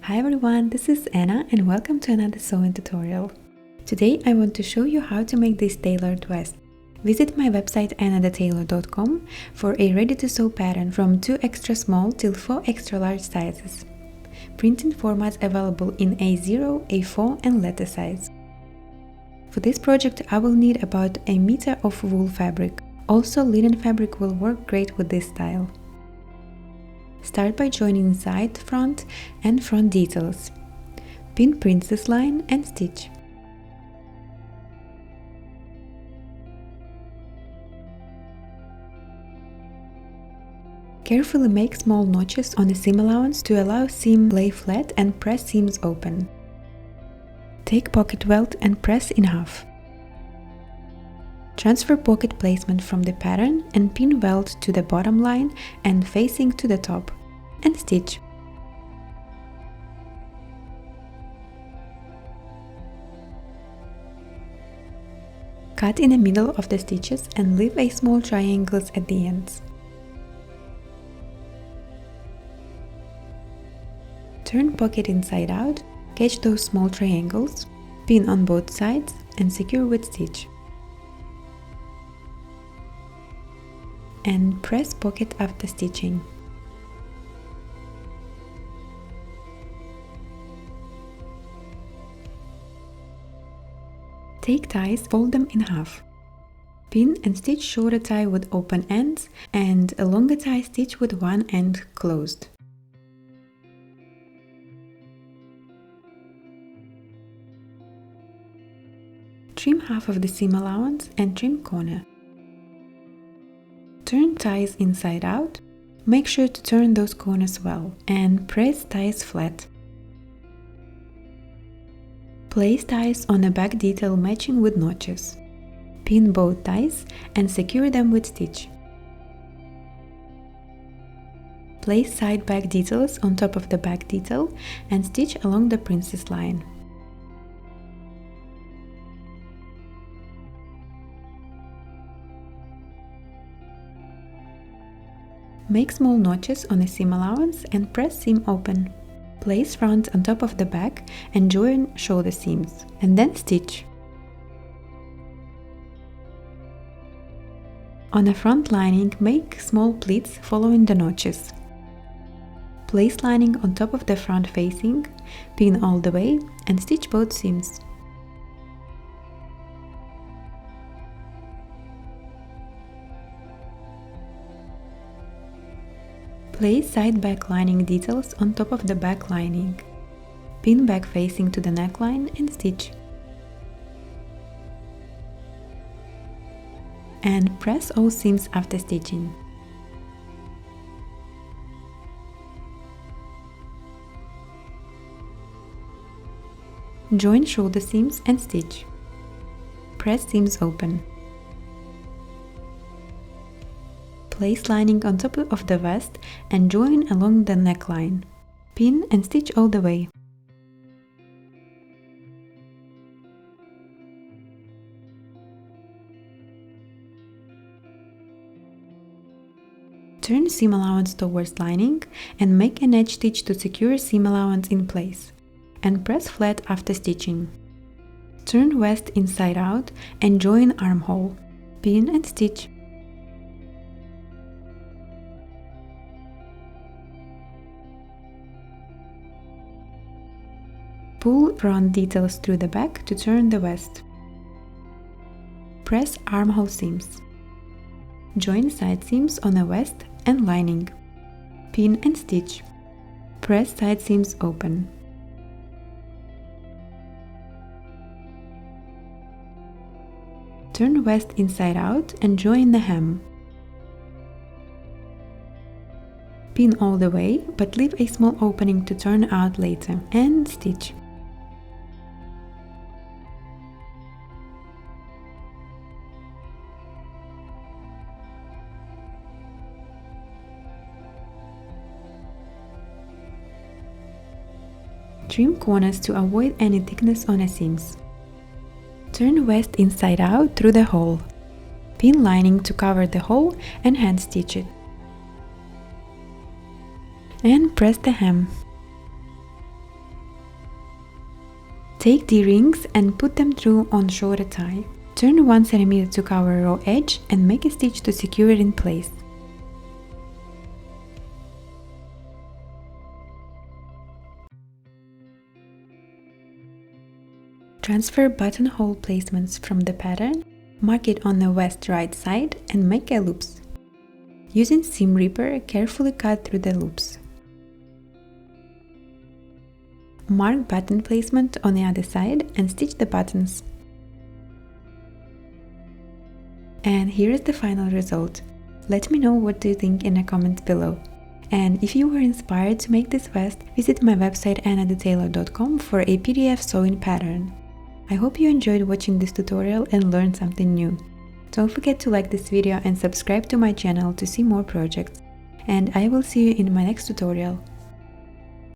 Hi everyone, this is Anna and welcome to another sewing tutorial. Today I want to show you how to make this tailored vest. Visit my website annathetailored.com for a ready-to-sew pattern from 2 extra small till 4 extra large sizes. Printing formats available in A0, A4 and letter size. For this project I will need about a meter of wool fabric. Also, linen fabric will work great with this style. Start by joining side, front and front details. Pin princess line and stitch. Carefully make small notches on the seam allowance to allow seam lay flat and press seams open. Take pocket welt and press in half. Transfer pocket placement from the pattern and pin welt to the bottom line and facing to the top, and stitch. Cut in the middle of the stitches and leave a small triangles at the ends. Turn pocket inside out, catch those small triangles, pin on both sides and secure with stitch. And press pocket after stitching. Take ties, fold them in half. Pin and stitch shorter tie with open ends and a longer tie stitch with one end closed. Trim half of the seam allowance and trim corner. Turn ties inside out, make sure to turn those corners well, and press ties flat. Place ties on a back detail matching with notches. Pin both ties and secure them with stitch. Place side back details on top of the back detail and stitch along the princess line. Make small notches on the seam allowance and press seam open. Place front on top of the back and join shoulder seams, and then stitch. On the front lining, make small pleats following the notches. Place lining on top of the front facing, pin all the way, and stitch both seams. Place side back lining details on top of the back lining. Pin back facing to the neckline and stitch. And press all seams after stitching. Join shoulder seams and stitch. Press seams open. Place lining on top of the vest and join along the neckline. Pin and stitch all the way. Turn seam allowance towards lining and make an edge stitch to secure seam allowance in place, and press flat after stitching. Turn vest inside out and join armhole. Pin and stitch. Pull front details through the back to turn the vest. Press armhole seams. Join side seams on the vest and lining. Pin and stitch. Press side seams open. Turn vest inside out and join the hem. Pin all the way, but leave a small opening to turn out later, and stitch. Trim corners to avoid any thickness on the seams. Turn vest inside out through the hole. Pin lining to cover the hole and hand stitch it. And press the hem. Take the rings and put them through on shoulder tie. Turn 1 cm to cover raw edge and make a stitch to secure it in place. Transfer buttonhole placements from the pattern, mark it on the west right side and make a loops. Using seam ripper, carefully cut through the loops. Mark button placement on the other side and stitch the buttons. And here is the final result. Let me know what do you think in the comments below. And if you were inspired to make this vest, visit my website annadetailor.com for a PDF sewing pattern. I hope you enjoyed watching this tutorial and learned something new. Don't forget to like this video and subscribe to my channel to see more projects. And I will see you in my next tutorial.